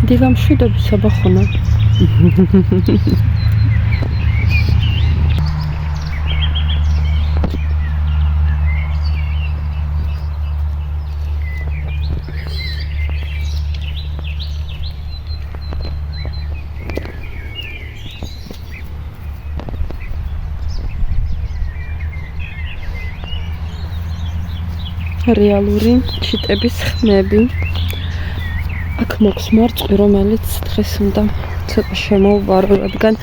დილა მშვიდობისა ბახონა. რეალური ჩიტების ხმები. აქ მოქვს მარწყვი, რომელიც დღეს უნდა ცოტა შემოვარო, რადგან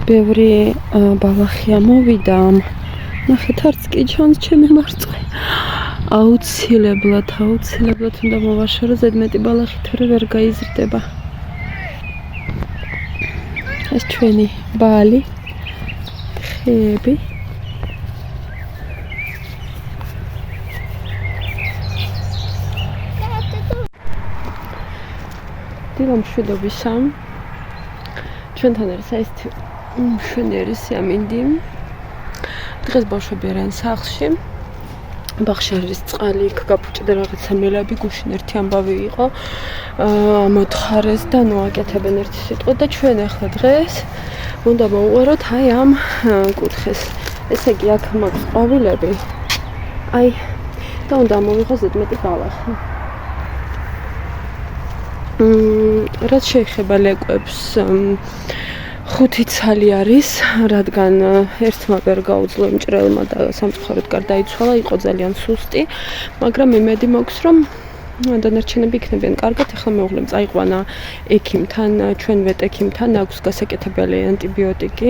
ბევრი ბალახი ამოვიდა. ნახეთ, არც კი ჩანს ჩემი მარწყვი. აუცილებლად უნდა მოვაშორო, ზედმეტი ბალახი თორე ვერ გაიზრდება. ეს ჩვენი ბალი, ხეები. დილა მშვიდობისა. ჩვენთან არის საერთო მშვენიერი სიამინდი. დღეს ბავშვები არიან სახლში. ბაღში არის წყალი, იქ გაფუჭდა რაღაცა მელები, გუშინ ერთი ამბავი იყო. მოთხარეს და ნუ აკეთებენ ერთი სიტყვა და ჩვენ ახლა დღეს უნდა მოვუყაროთ აი ამ კუთხეს. ესე იგი აქ მაქვს ყვავილები. აი და უნდა მოვიღო ზედმეტი ბალახი. რაც შეეხება ლეკვებს, 5 ცალი არის, რადგან ერთმა ვერ გაუძლო მჭრელმა და სამწუხაროდ გარდაიცვალა, იყო ძალიან სუსტი, მაგრამ იმედი მაქვს, რომ დანარჩენები იქნებიან კარგად. ახლა მეუღლემ წაიყვანა ექიმთან, ჩვენ ვეტექიმთან, აქვს გასაკეთებელი ანტიბიოტიკი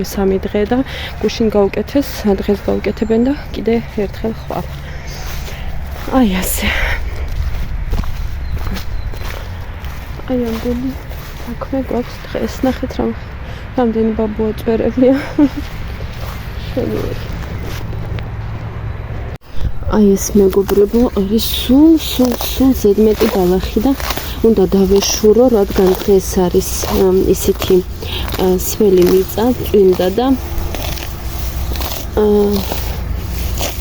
3 დღე და გუშინ გაუკეთეს, დღეს გაუკეთებენ და კიდე ერთხელ ხვალ. აი ასე. აი ამდენი საქმე გვაქვს დღეს. ნახეთ რამდენი ბაბუა წვერებია. შენიერი. აი ეს მეგობრებო, არის სულ ზედმეტი ბალახი და უნდა დავეშურო, რადგან დღეს არის ისეთი სველი მიწა, წვიმდა და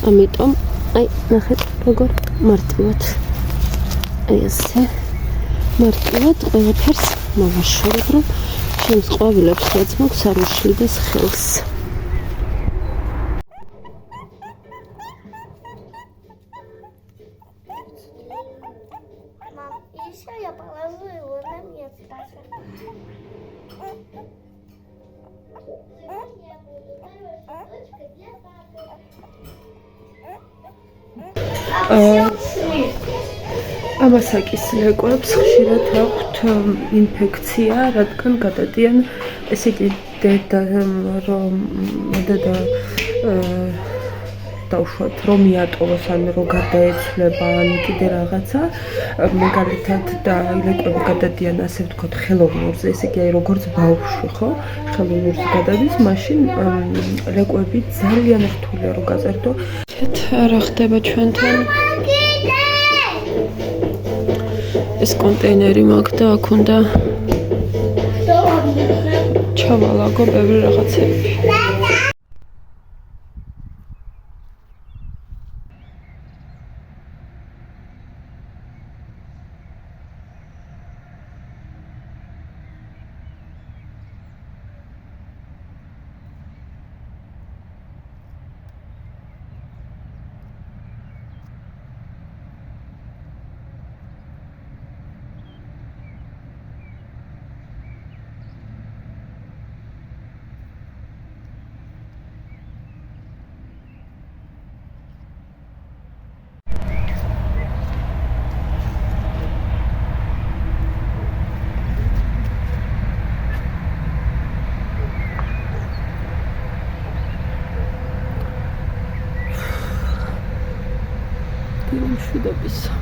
ამიტომ აი ნახეთ როგორ მარტივად. აი ესე მარტივად ყველაფერს მოვაშორებ, რომ ჩემს ყვავილებს რაც მაქვს არ უშლიდეს ხელს. ამასაკის ლეკვებს ხშირად აქვთ ინფექცია, რადგან გადადიან, ესე იგი დედა დავუშვათ რომ მიატოვოს, ან რომ გადაეცვლება, ან კიდე რაღაცა, მაგალითად და ლეკვები გადადიან, ასე ვთქვათ, ხელოვნურზე, ესე იგი როგორც ბავშვი, ხო? ხელოვნურზე გადადის, მაშინ ლეკვები ძალიან რთულია რომ გაზარდო. რა ხდება ჩვენთან? ეს კონტეინერი მაქვს და აქ უნდა ჩავალაგო ბევრი რაღაცები. მშვიდობისა.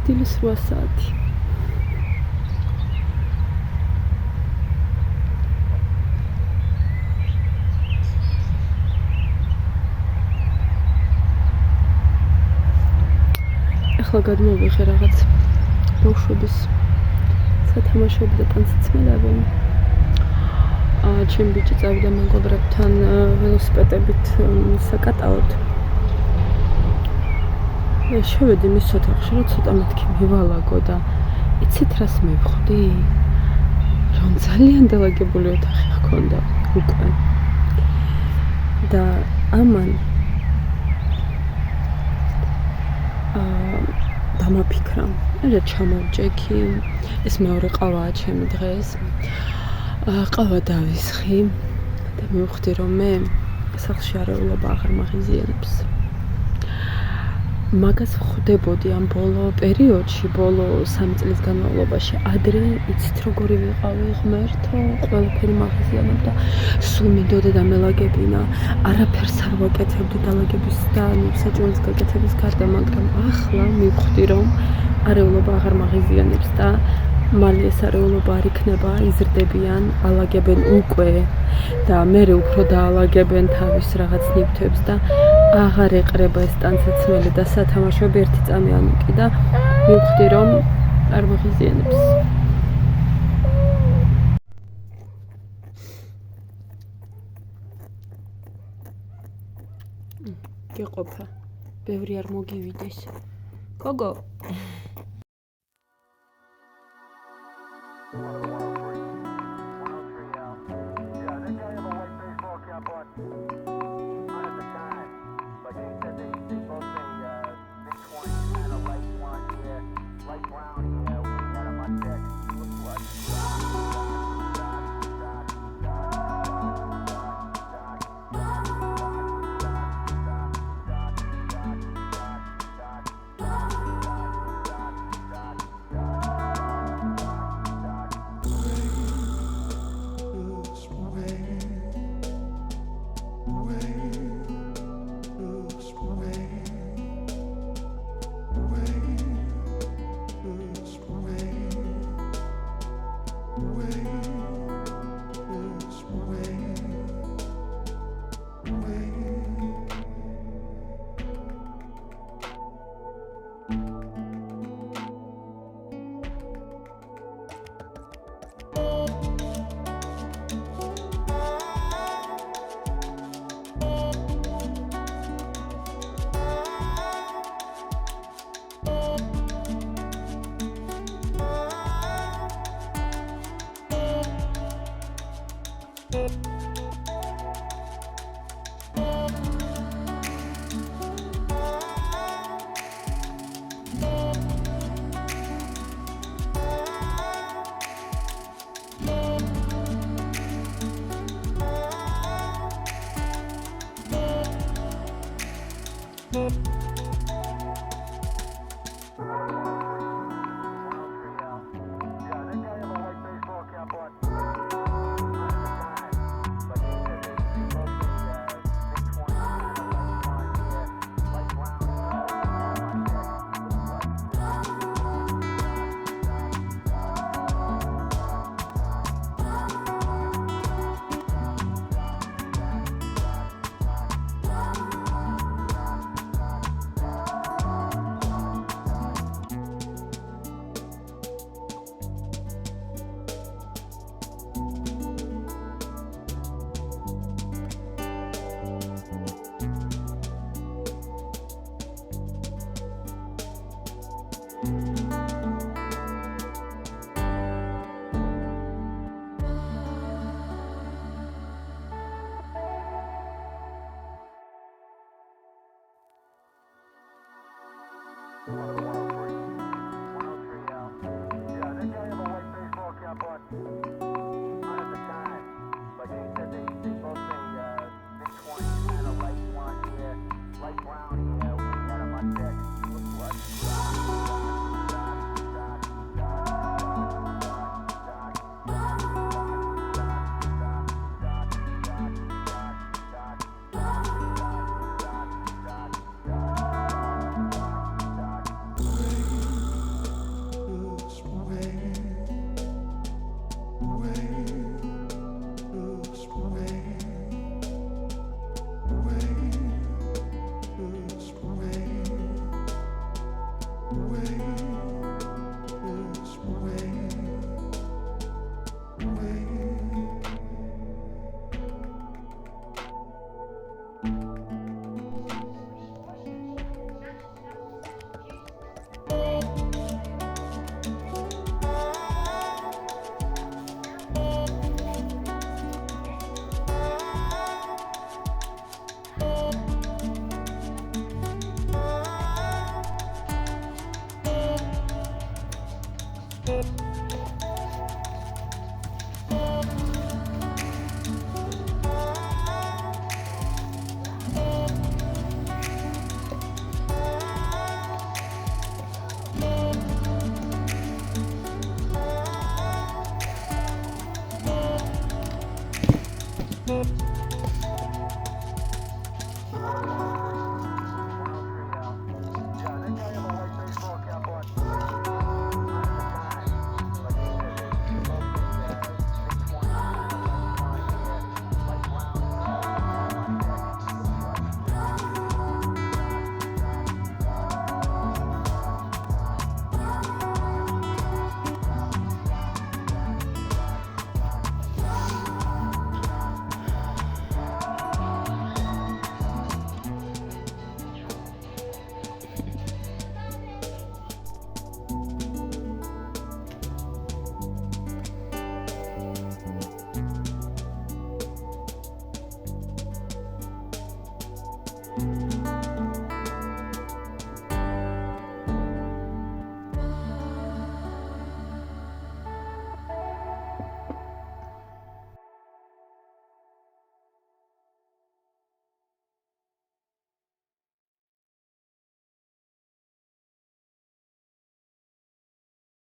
დილის 8 საათი. ახლა გადმოვიღე რაღაც ბავშვების სათამაშოები და ტანსაცმელები. ჩემი ბიჭი წავიდა მეგობრებთან ველოსიპედებით საკატალოდ. შევედი მის ოთახში, რომ ცოტა მეთქი მივალაგო და იცით რას მივხვდი? რომ ძალიან დალაგებული ოთახი ჰქონდა უკვე. და ამან დამაფიქრა, რა ჩამოვჯექი, ეს მეორე ყავაა ჩემი დღეს. ყავა დავისხი და მივხვდი, რომ მე სახლში არეულობა აღარ მაღიზიანებს. მაგას ვხვდებოდი ამ ბოლო პერიოდში, ბოლო 3 წლის განმავლობაში. ადრე იცით როგორი ვიყავი ღმერთო, ყველაფერი მაღიზიანებ და სულ მინდოდა დამელაგებინა. არაფერს არ ვაკეთებდი დალაგების და საჭმელის გაკეთების გარდა, მაგრამ ახლა მივხვდი, რომ არეულობა აღარ მაღიზიანებს და მალე ეს არეულობა არ იქნება, იზრდებიან, ალაგებენ უკვე და მერე უფრო დაალაგებენ თავის რაღაც ნივთებს და აღარ ეყრება ეს ტანსაცმელი და სათამაშოები ერთი წამიანი კი და მივხვდი, რომ არ მაღიზიანებს. გეყოფა, ბევრი არ მოგივიდეს. გოგო